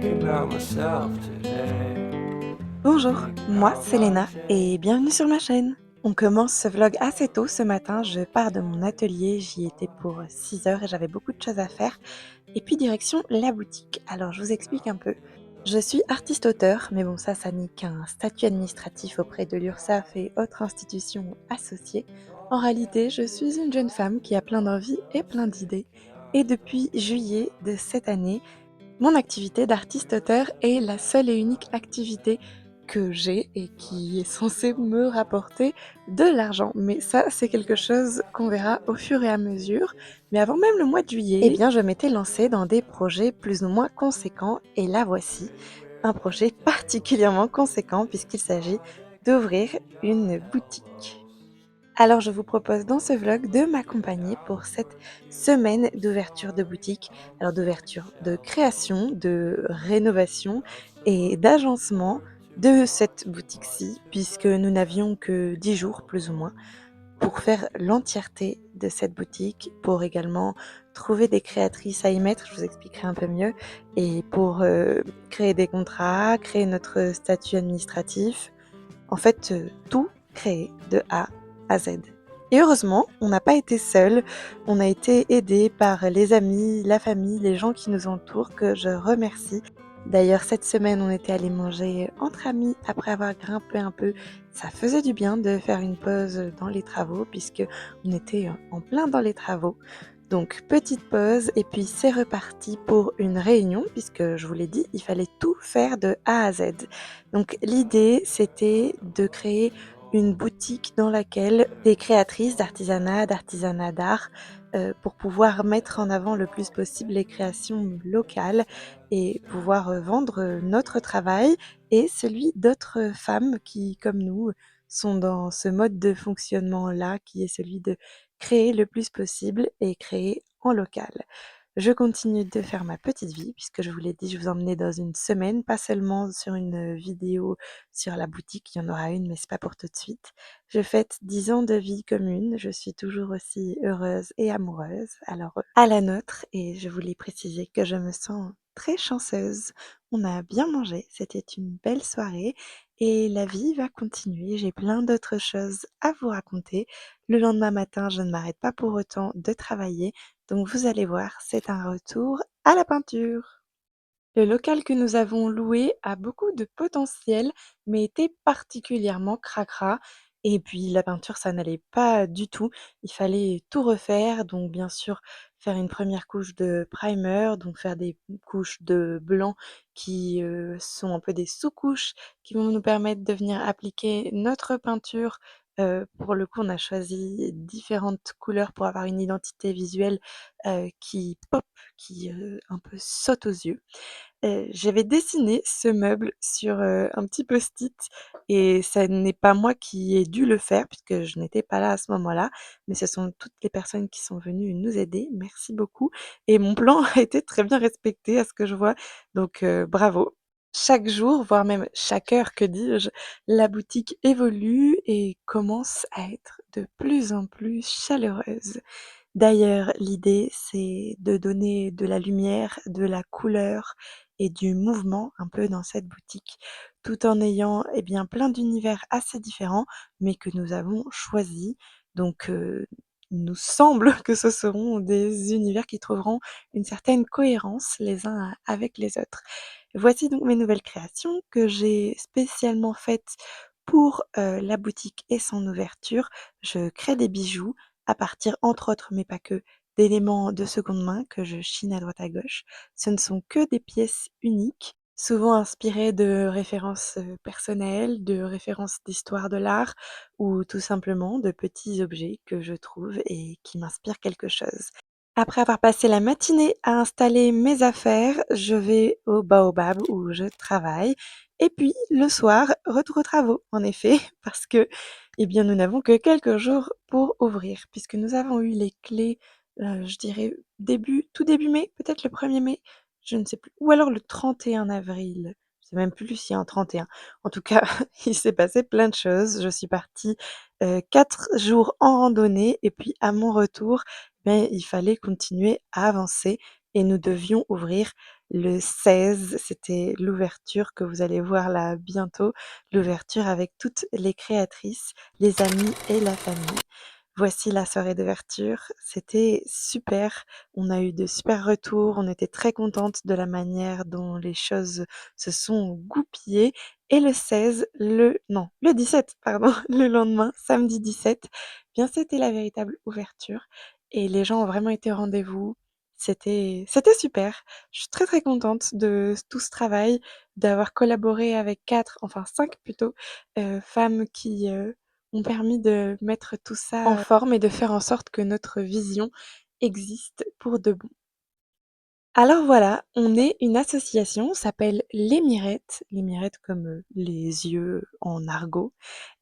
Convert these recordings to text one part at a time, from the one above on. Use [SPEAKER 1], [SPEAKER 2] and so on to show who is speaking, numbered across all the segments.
[SPEAKER 1] thinking about myself today.
[SPEAKER 2] Bonjour,
[SPEAKER 1] Thinking
[SPEAKER 2] moi
[SPEAKER 1] how
[SPEAKER 2] c'est
[SPEAKER 1] life
[SPEAKER 2] Léna et
[SPEAKER 1] changed.
[SPEAKER 2] bienvenue sur ma chaîne. On commence ce vlog assez tôt ce matin, je pars de mon atelier, j'y étais pour 6 heures et j'avais beaucoup de choses à faire. Et puis direction la boutique. Alors je vous explique un peu. Je suis artiste-auteur, mais bon ça n'est qu'un statut administratif auprès de l'URSSAF et autres institutions associées. En réalité, je suis une jeune femme qui a plein d'envies et plein d'idées. Et depuis juillet de cette année, mon activité d'artiste-auteur est la seule et unique activité que j'ai et qui est censée me rapporter de l'argent. Mais ça, c'est quelque chose qu'on verra au fur et à mesure. Mais avant même le mois de juillet, eh bien, je m'étais lancée dans des projets plus ou moins conséquents. Et là voici un projet particulièrement conséquent puisqu'il s'agit d'ouvrir une boutique. Alors je vous propose dans ce vlog de m'accompagner pour cette semaine d'ouverture de boutique. Alors d'ouverture, de création, de rénovation et d'agencement de cette boutique-ci, puisque nous n'avions que 10 jours plus ou moins pour faire l'entièreté de cette boutique, pour également trouver des créatrices à y mettre, je vous expliquerai un peu mieux, et pour créer des contrats, créer notre statut administratif, en fait, tout créer de A à Z. Et heureusement, on n'a pas été seuls, on a été aidés par les amis, la famille, les gens qui nous entourent, que je remercie. D'ailleurs, cette semaine, on était allés manger entre amis après avoir grimpé un peu. Ça faisait du bien de faire une pause dans les travaux, puisque on était en plein dans les travaux. Donc, petite pause, et puis c'est reparti pour une réunion, puisque je vous l'ai dit, il fallait tout faire de A à Z. Donc l'idée, c'était de créer une boutique dans laquelle des créatrices d'artisanat d'art, pour pouvoir mettre en avant le plus possible les créations locales et pouvoir, vendre, notre travail et celui d'autres femmes qui, comme nous, sont dans ce mode de fonctionnement-là, qui est celui de créer le plus possible et créer en local. Je continue de faire ma petite vie puisque je vous l'ai dit, je vous emmenais dans une semaine, pas seulement sur une vidéo sur la boutique, il y en aura une, mais c'est pas pour tout de suite. Je fête 10 ans de vie commune, je suis toujours aussi heureuse et amoureuse, alors à la nôtre, et je voulais préciser que je me sens très chanceuse. On a bien mangé, c'était une belle soirée et la vie va continuer. J'ai plein d'autres choses à vous raconter. Le lendemain matin, je ne m'arrête pas pour autant de travailler, donc vous allez voir, c'est un retour à la peinture. Le local que nous avons loué a beaucoup de potentiel, mais était particulièrement cracra. Et puis la peinture, ça n'allait pas du tout. Il fallait tout refaire, donc bien sûr faire une première couche de primer, donc faire des couches de blanc qui sont un peu des sous-couches qui vont nous permettre de venir appliquer notre peinture. Pour le coup, on a choisi différentes couleurs pour avoir une identité visuelle qui pop, qui un peu saute aux yeux. J'avais dessiné ce meuble sur, un petit post-it et ça n'est pas moi qui ai dû le faire puisque je n'étais pas là à ce moment-là, mais ce sont toutes les personnes qui sont venues nous aider. Merci beaucoup et mon plan a été très bien respecté à ce que je vois, donc bravo. Chaque jour, voire même chaque heure, que dis-je, la boutique évolue et commence à être de plus en plus chaleureuse. D'ailleurs, l'idée, c'est de donner de la lumière, de la couleur et du mouvement un peu dans cette boutique, tout en ayant, eh bien, plein d'univers assez différents, mais que nous avons choisis. Donc, il nous semble que ce seront des univers qui trouveront une certaine cohérence les uns avec les autres. Voici donc mes nouvelles créations que j'ai spécialement faites pour, la boutique et son ouverture. Je crée des bijoux à partir, entre autres, mais pas que, d'éléments de seconde main que je chine à droite à gauche. Ce ne sont que des pièces uniques, souvent inspirées de références personnelles, de références d'histoire de l'art ou tout simplement de petits objets que je trouve et qui m'inspirent quelque chose. Après avoir passé la matinée à installer mes affaires, je vais au baobab où je travaille. Et puis le soir, retour aux travaux, en effet, parce que, eh bien, nous n'avons que quelques jours pour ouvrir, puisque nous avons eu les clés, je dirais tout début mai, peut-être le 1er mai, je ne sais plus, ou alors le 31 avril. Je sais même plus s'il y a un 31. En tout cas, il s'est passé plein de choses. Je suis partie 4 jours en randonnée et puis à mon retour, mais il fallait continuer à avancer et nous devions ouvrir Le 16, c'était l'ouverture que vous allez voir là bientôt, l'ouverture avec toutes les créatrices, les amis et la famille. Voici la soirée d'ouverture, c'était super. On a eu de super retours, on était très contentes de la manière dont les choses se sont goupillées et le 16, le 17 pardon, le lendemain, samedi 17, bien c'était la véritable ouverture et les gens ont vraiment été au rendez-vous. C'était super. Je suis très, très contente de tout ce travail, d'avoir collaboré avec 4, enfin 5 plutôt, femmes qui, ont permis de mettre tout ça en forme et de faire en sorte que notre vision existe pour de bon. Alors voilà, on est une association, on s'appelle les mirettes comme les yeux en argot.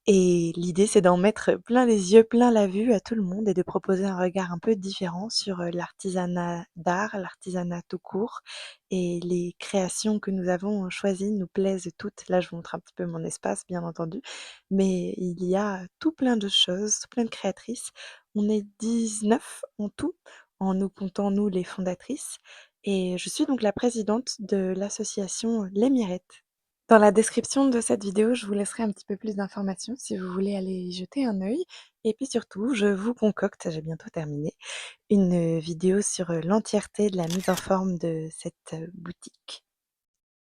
[SPEAKER 2] Et l'idée, c'est d'en mettre plein les yeux, plein la vue à tout le monde et de proposer un regard un peu différent sur l'artisanat d'art, l'artisanat tout court. Et les créations que nous avons choisies nous plaisent toutes. Là, je vous montre un petit peu mon espace, bien entendu. Mais il y a tout plein de choses, tout plein de créatrices. On est 19 en tout, en nous comptant, nous, les fondatrices. Et je suis donc la présidente de l'association Les Mirettes. Dans la description de cette vidéo, je vous laisserai un petit peu plus d'informations si vous voulez aller y jeter un œil. Et puis surtout, je vous concocte, j'ai bientôt terminé, une vidéo sur l'entièreté de la mise en forme de cette boutique.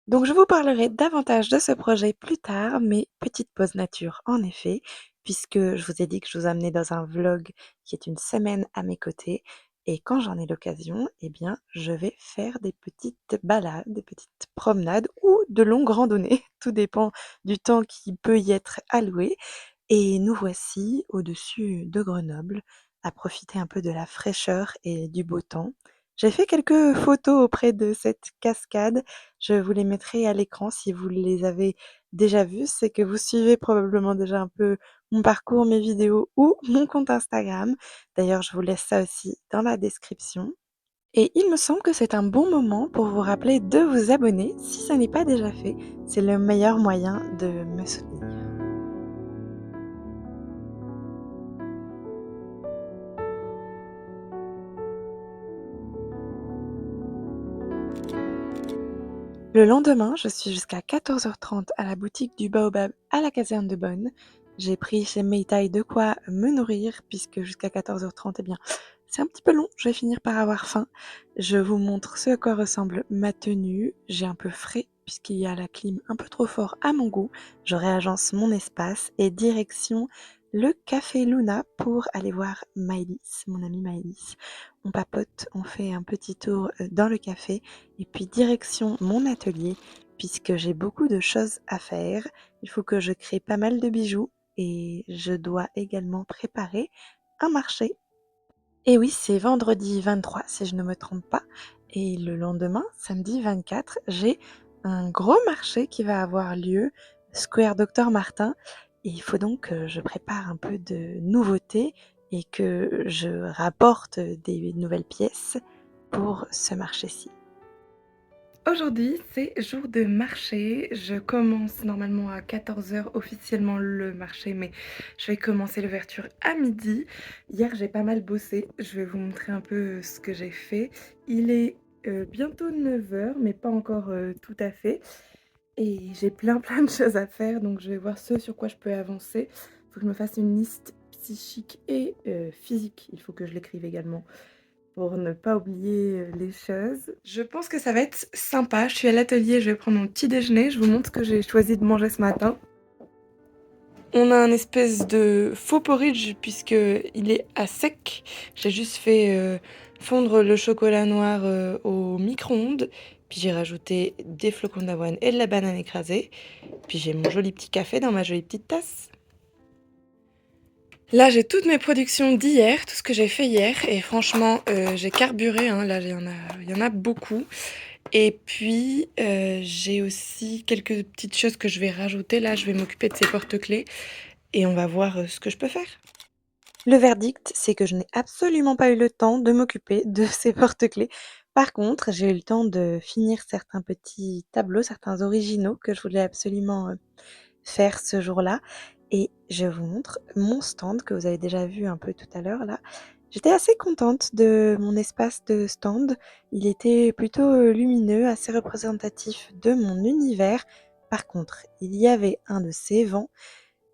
[SPEAKER 2] Donc je vous parlerai davantage de ce projet plus tard, mais petite pause nature en effet, puisque je vous ai dit que je vous amenais dans un vlog qui est une semaine à mes côtés. Et quand j'en ai l'occasion, eh bien, je vais faire des petites balades, des petites promenades ou de longues randonnées. Tout dépend du temps qui peut y être alloué. Et nous voici au-dessus de Grenoble, à profiter un peu de la fraîcheur et du beau temps. J'ai fait quelques photos auprès de cette cascade. Je vous les mettrai à l'écran si vous les avez déjà vues. C'est que vous suivez probablement déjà un peu mon parcours, mes vidéos ou mon compte Instagram. D'ailleurs, je vous laisse ça aussi dans la description. Et il me semble que c'est un bon moment pour vous rappeler de vous abonner si ça n'est pas déjà fait. C'est le meilleur moyen de me soutenir. Le lendemain, je suis jusqu'à 14h30 à la boutique du Baobab à la caserne de Bonne. J'ai pris chez Meitai de quoi me nourrir puisque jusqu'à 14h30, eh bien, c'est un petit peu long, je vais finir par avoir faim. Je vous montre ce à quoi ressemble ma tenue. J'ai un peu frais puisqu'il y a la clim un peu trop fort à mon goût. Je réagence mon espace et direction le café Luna pour aller voir Maëlys, mon amie Maëlys. On papote, on fait un petit tour dans le café et puis direction mon atelier, puisque j'ai beaucoup de choses à faire. Il faut que je crée pas mal de bijoux et je dois également préparer un marché. Et oui, c'est vendredi 23 si je ne me trompe pas. Et le lendemain, samedi 24, j'ai un gros marché qui va avoir lieu, Square Docteur Martin. Et il faut donc que je prépare un peu de nouveautés et que je rapporte des nouvelles pièces pour ce marché-ci. Aujourd'hui, c'est jour de marché. Je commence normalement à 14h officiellement le marché, mais je vais commencer l'ouverture à midi. Hier, j'ai pas mal bossé. Je vais vous montrer un peu ce que j'ai fait. Il est bientôt 9h, mais pas encore tout à fait. Et j'ai plein plein de choses à faire, donc je vais voir ce sur quoi je peux avancer. Il faut que je me fasse une liste psychique et physique. Il faut que je l'écrive également pour ne pas oublier les choses. Je pense que ça va être sympa. Je suis à l'atelier, je vais prendre mon petit déjeuner. Je vous montre ce que j'ai choisi de manger ce matin. On a un espèce de faux porridge puisqu'il est à sec. J'ai juste fait fondre le chocolat noir au micro-ondes. Puis j'ai rajouté des flocons d'avoine et de la banane écrasée. Puis j'ai mon joli petit café dans ma jolie petite tasse. Là, j'ai toutes mes productions d'hier, tout ce que j'ai fait hier, et franchement, j'ai carburé, hein. Là, il y en a beaucoup. Et puis, j'ai aussi quelques petites choses que je vais rajouter. Là, je vais m'occuper de ces porte-clés et on va voir ce que je peux faire. Le verdict, c'est que je n'ai absolument pas eu le temps de m'occuper de ces porte-clés. Par contre, j'ai eu le temps de finir certains petits tableaux, certains originaux que je voulais absolument faire ce jour-là. Et je vous montre mon stand que vous avez déjà vu un peu tout à l'heure là. J'étais assez contente de mon espace de stand. Il était plutôt, lumineux, assez représentatif de mon univers. Par contre, il y avait un de ces vents,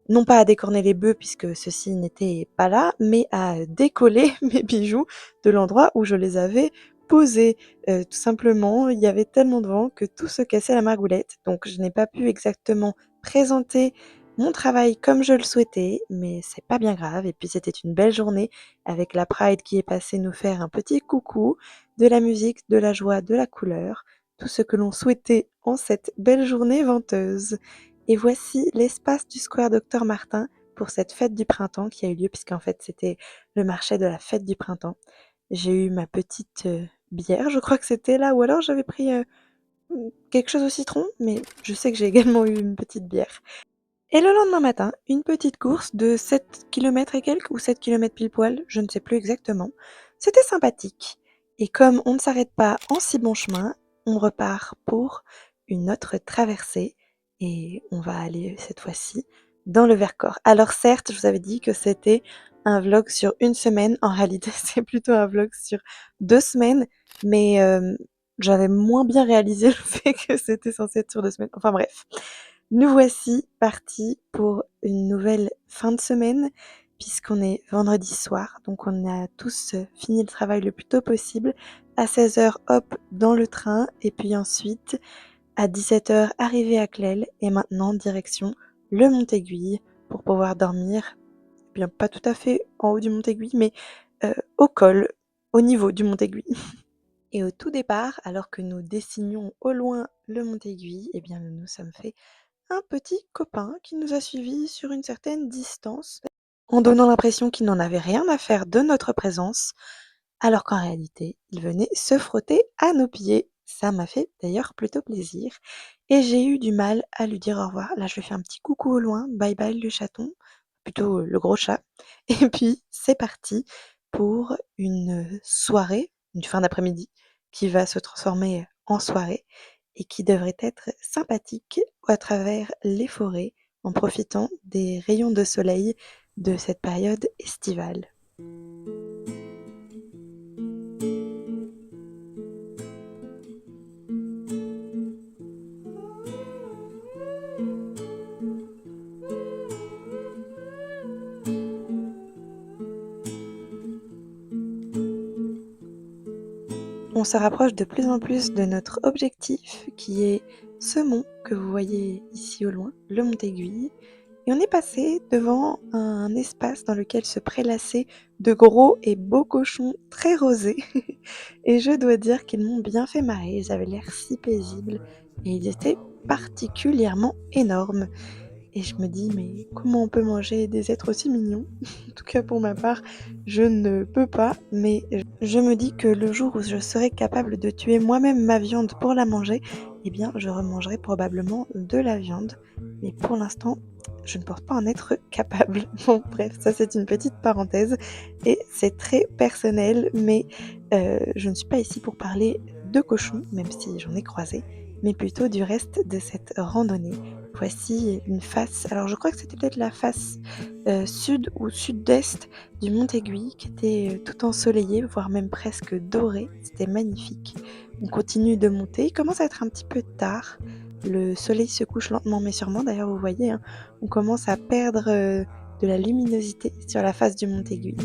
[SPEAKER 2] non pas à décorner les bœufs puisque ceux-ci n'étaient pas là, mais à décoller mes bijoux de l'endroit où je les avais posés. Tout simplement, il y avait tellement de vent que tout se cassait à la margoulette, donc je n'ai pas pu exactement présenter mon travail comme je le souhaitais, mais c'est pas bien grave et puis c'était une belle journée avec la Pride qui est passée nous faire un petit coucou, de la musique, de la joie, de la couleur, tout ce que l'on souhaitait en cette belle journée venteuse. Et voici l'espace du square Docteur Martin pour cette fête du printemps qui a eu lieu puisqu'en fait c'était le marché de la fête du printemps. J'ai eu ma petite, bière, je crois que c'était là ou alors j'avais pris, quelque chose au citron, mais je sais que j'ai également eu une petite bière. Et le lendemain matin, une petite course de 7 kilomètres et quelques ou 7 kilomètres pile poil, je ne sais plus exactement. C'était sympathique et comme on ne s'arrête pas en si bon chemin, on repart pour une autre traversée et on va aller cette fois-ci dans le Vercors. Alors certes, je vous avais dit que c'était un vlog sur une semaine, en réalité c'est plutôt un vlog sur 2 semaines, mais j'avais moins bien réalisé le fait que c'était censé être sur 2 semaines. Enfin bref. Nous voici partis pour une nouvelle fin de semaine, puisqu'on est vendredi soir, donc on a tous fini le travail le plus tôt possible. À 16h, hop, dans le train, et puis ensuite, à 17h, arrivé à Clel, et maintenant, direction le Mont-Aiguille, pour pouvoir dormir, eh bien pas tout à fait en haut du Mont-Aiguille, mais au col, au niveau du Mont-Aiguille. Et au tout départ, alors que nous dessinions au loin le Mont-Aiguille, eh bien nous nous sommes fait un petit copain qui nous a suivis sur une certaine distance, en donnant l'impression qu'il n'en avait rien à faire de notre présence, alors qu'en réalité, il venait se frotter à nos pieds. Ça m'a fait d'ailleurs plutôt plaisir et j'ai eu du mal à lui dire au revoir. Là, je lui fais un petit coucou au loin, bye bye le chaton, plutôt le gros chat. Et puis, c'est parti pour une soirée, une fin d'après-midi qui va se transformer en soirée et qui devrait être sympathique à travers les forêts en profitant des rayons de soleil de cette période estivale. On se rapproche de plus en plus de notre objectif qui est ce mont que vous voyez ici au loin, le mont Aiguille. Et on est passé devant un espace dans lequel se prélassaient de gros et beaux cochons très rosés. Et je dois dire qu'ils m'ont bien fait marrer, ils avaient l'air si paisibles et ils étaient particulièrement énormes. Et je me dis: «Mais comment on peut manger des êtres aussi mignons?» En tout cas pour ma part, je ne peux pas, mais je me dis que le jour où je serai capable de tuer moi-même ma viande pour la manger, eh bien je remangerai probablement de la viande. Mais pour l'instant, je ne pense pas en être capable. Bon bref, ça c'est une petite parenthèse et c'est très personnel, mais je ne suis pas ici pour parler de cochons, même si j'en ai croisé, mais plutôt du reste de cette randonnée. Voici une face, alors je crois que c'était peut-être la face, sud ou sud-est du mont Aiguille qui était, tout ensoleillée, voire même presque dorée. C'était magnifique. On continue de monter, il commence à être un petit peu tard. Le soleil se couche lentement mais sûrement. D'ailleurs, vous voyez, hein, on commence à perdre, de la luminosité sur la face du mont Aiguille.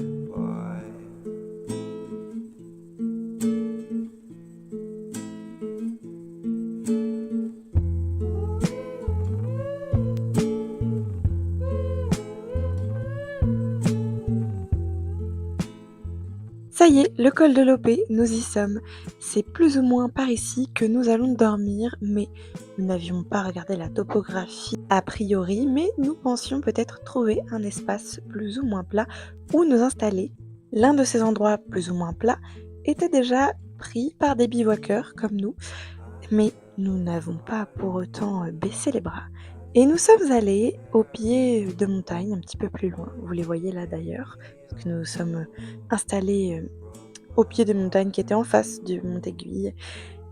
[SPEAKER 2] Ça y est, le col de Lopé, nous y sommes. C'est plus ou moins par ici que nous allons dormir, mais nous n'avions pas regardé la topographie a priori, mais nous pensions peut-être trouver un espace plus ou moins plat où nous installer. L'un de ces endroits plus ou moins plats était déjà pris par des bivouaqueurs comme nous, mais nous n'avons pas pour autant baissé les bras. Et nous sommes allés au pied de montagne, un petit peu plus loin. Vous les voyez là d'ailleurs, parce que nous sommes installés au pied des montagnes qui étaient en face du mont Aiguille.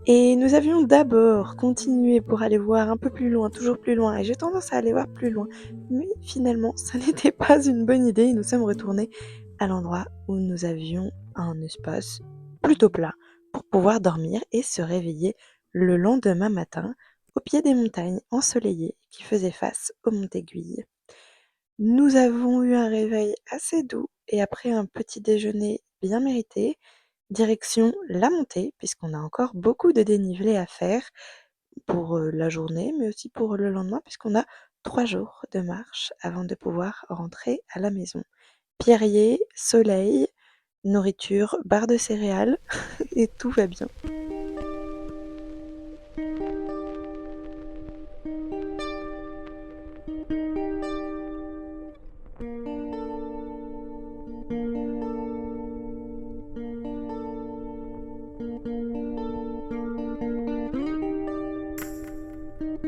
[SPEAKER 2] Et nous avions d'abord continué pour aller voir un peu plus loin, toujours plus loin, et j'ai tendance à aller voir plus loin. Mais finalement, ça n'était pas une bonne idée et nous sommes retournés à l'endroit où nous avions un espace plutôt plat pour pouvoir dormir et se réveiller le lendemain matin au pied des montagnes ensoleillées qui faisaient face au mont Aiguille. Nous avons eu un réveil assez doux et après un petit déjeuner bien mérité, direction la montée puisqu'on a encore beaucoup de dénivelé à faire pour, la journée, mais aussi pour le lendemain puisqu'on a 3 jours de marche avant de pouvoir rentrer à la maison. Pierriers, soleil, nourriture, barre de céréales et tout va bien.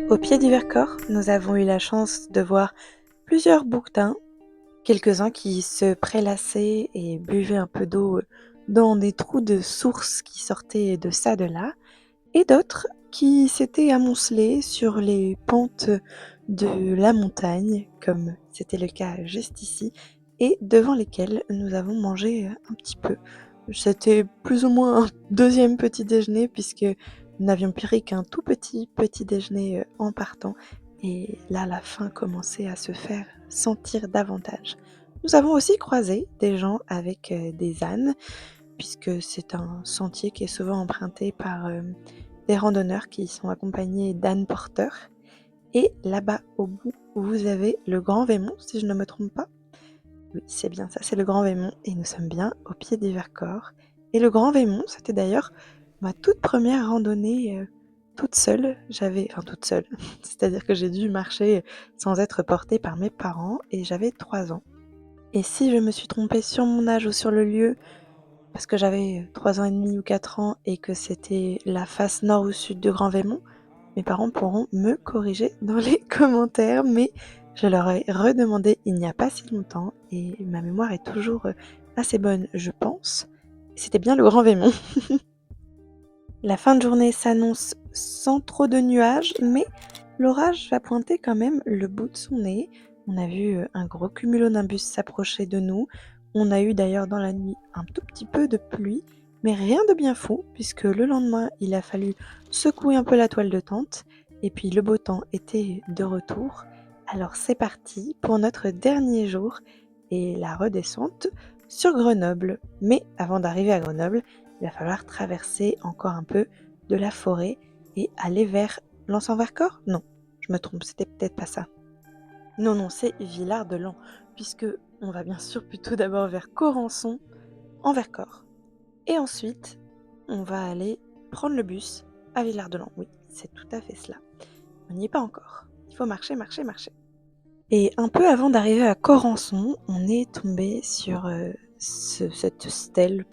[SPEAKER 2] Au pied du Vercors, nous avons eu la chance de voir plusieurs bouquetins, quelques-uns qui se prélassaient et buvaient un peu d'eau, dans des trous de sources qui sortaient de ça, de là, et d'autres qui s'étaient amoncelés sur les pentes de la montagne, comme c'était le cas juste ici, et devant lesquels nous avons mangé un petit peu. C'était plus ou moins un deuxième petit déjeuner puisque nous n'avions pris qu'un tout petit déjeuner en partant et là la faim commençait à se faire sentir davantage. Nous avons aussi croisé des gens avec des ânes puisque c'est un sentier qui est souvent emprunté par des randonneurs qui sont accompagnés d'ânes porteurs. Et là-bas, au bout, vous avez le Grand Vémont, si je ne me trompe pas. Oui, c'est bien ça, c'est le Grand Vémont, et nous sommes bien au pied des Vercors. Et le Grand Vémont, c'était d'ailleurs ma toute première randonnée toute seule. Enfin toute seule, c'est-à-dire que j'ai dû marcher sans être portée par mes parents, et j'avais 3 ans. Et si je me suis trompée sur mon âge ou sur le lieu, parce que j'avais 3 ans et demi ou 4 ans et que c'était la face nord ou sud de Grand Vémont, mes parents pourront me corriger dans les commentaires, mais je leur ai redemandé il n'y a pas si longtemps et ma mémoire est toujours assez bonne, je pense. C'était bien le Grand Vémont. La fin de journée s'annonce sans trop de nuages, mais l'orage va pointer quand même le bout de son nez. On a vu un gros cumulonimbus s'approcher de nous. On a eu d'ailleurs dans la nuit un tout petit peu de pluie, mais rien de bien fou, puisque le lendemain, il a fallu secouer un peu la toile de tente, et puis le beau temps était de retour. Alors c'est parti pour notre dernier jour et la redescente sur Grenoble. Mais avant d'arriver à Grenoble, il va falloir traverser encore un peu de la forêt et aller vers Lens-en-Vercors? Non, je me trompe, c'était peut-être pas ça. Non, non, c'est Villard-de-Lans, puisque on va bien sûr plutôt d'abord vers Corançon, en Vercors. Et ensuite, on va aller prendre le bus à Villard-de-Lans. Oui, c'est tout à fait cela. On n'y est pas encore. Il faut marcher, marcher, marcher. Et un peu avant d'arriver à Corançon, on est tombé sur cette stèle,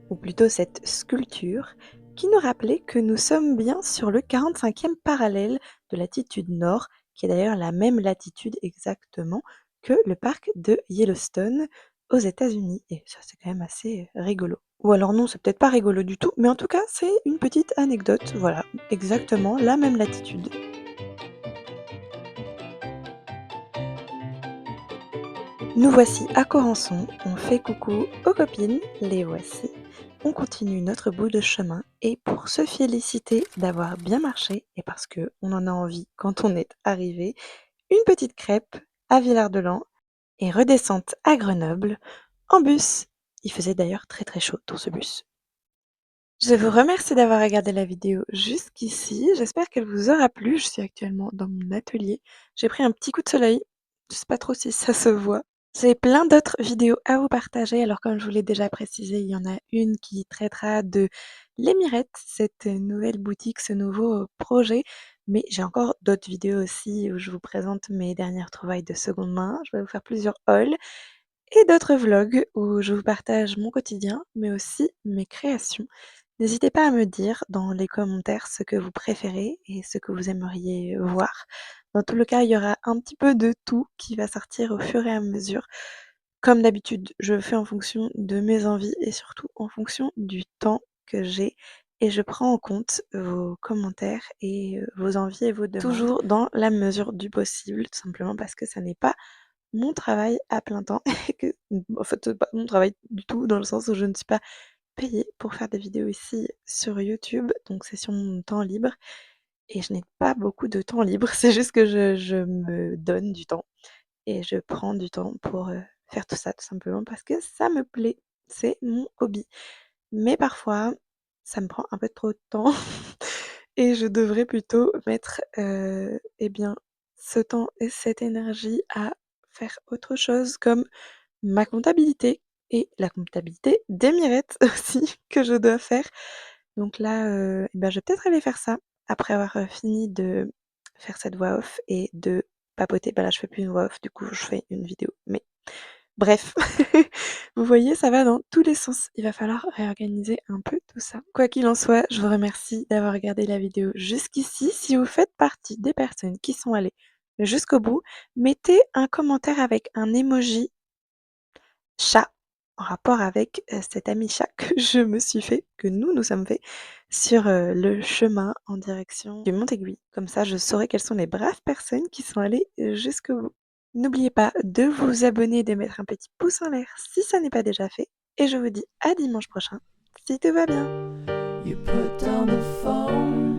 [SPEAKER 2] ou plutôt cette sculpture, qui nous rappelait que nous sommes bien sur le 45e parallèle de latitude nord, qui est d'ailleurs la même latitude exactement que le parc de Yellowstone aux États-Unis. Et ça, c'est quand même assez rigolo. Ou alors non, c'est peut-être pas rigolo du tout, mais en tout cas, c'est une petite anecdote. Voilà, exactement la même latitude. Nous voici à Corançon, on fait coucou aux copines, les voici. On continue notre bout de chemin et pour se féliciter d'avoir bien marché et parce que on en a envie quand on est arrivé, une petite crêpe à Villard-de-Lans et redescente à Grenoble en bus. Il faisait d'ailleurs très très chaud dans ce bus. Je vous remercie d'avoir regardé la vidéo jusqu'ici. J'espère qu'elle vous aura plu. Je suis actuellement dans mon atelier. J'ai pris un petit coup de soleil. Je sais pas trop si ça se voit. J'ai plein d'autres vidéos à vous partager. Alors comme je vous l'ai déjà précisé, il y en a une qui traitera de l'Emirette, cette nouvelle boutique, ce nouveau projet. Mais j'ai encore d'autres vidéos aussi où je vous présente mes dernières trouvailles de seconde main. Je vais vous faire plusieurs hauls et d'autres vlogs où je vous partage mon quotidien, mais aussi mes créations. N'hésitez pas à me dire dans les commentaires ce que vous préférez et ce que vous aimeriez voir. Dans tout le cas, il y aura un petit peu de tout qui va sortir au fur et à mesure. Comme d'habitude, je fais en fonction de mes envies et surtout en fonction du temps que j'ai et je prends en compte vos commentaires et vos envies et vos demandes. Toujours dans la mesure du possible, tout simplement parce que ça n'est pas mon travail à plein temps et que en fait, c'est pas mon travail du tout dans le sens où je ne suis pas payée pour faire des vidéos ici sur YouTube, donc c'est sur mon temps libre et je n'ai pas beaucoup de temps libre. C'est juste que je me donne du temps et je prends du temps pour, faire tout ça, tout simplement parce que ça me plaît. C'est mon hobby. Mais parfois, ça me prend un peu trop de temps et je devrais plutôt mettre, eh bien, ce temps et cette énergie à faire autre chose comme ma comptabilité et la comptabilité des mirettes aussi que je dois faire. Donc là, eh ben, je vais peut-être aller faire ça après avoir, fini de faire cette voix off et de papoter. Bah, là, je fais plus une voix off, du coup, je fais une vidéo. Mais bref, vous voyez, ça va dans tous les sens. Il va falloir réorganiser un peu tout ça. Quoi qu'il en soit, je vous remercie d'avoir regardé la vidéo jusqu'ici. Si vous faites partie des personnes qui sont allées jusqu'au bout, mettez un commentaire avec un emoji chat en rapport avec, cet ami chat que je me suis fait, que nous nous sommes fait sur, le chemin en direction du Mont-Aiguille. Comme ça, je saurai quelles sont les braves personnes qui sont allées jusqu'au bout. N'oubliez pas de vous abonner, de mettre un petit pouce en l'air si ça n'est pas déjà fait et je vous dis à dimanche prochain si tout va bien.
[SPEAKER 1] You put down the phone.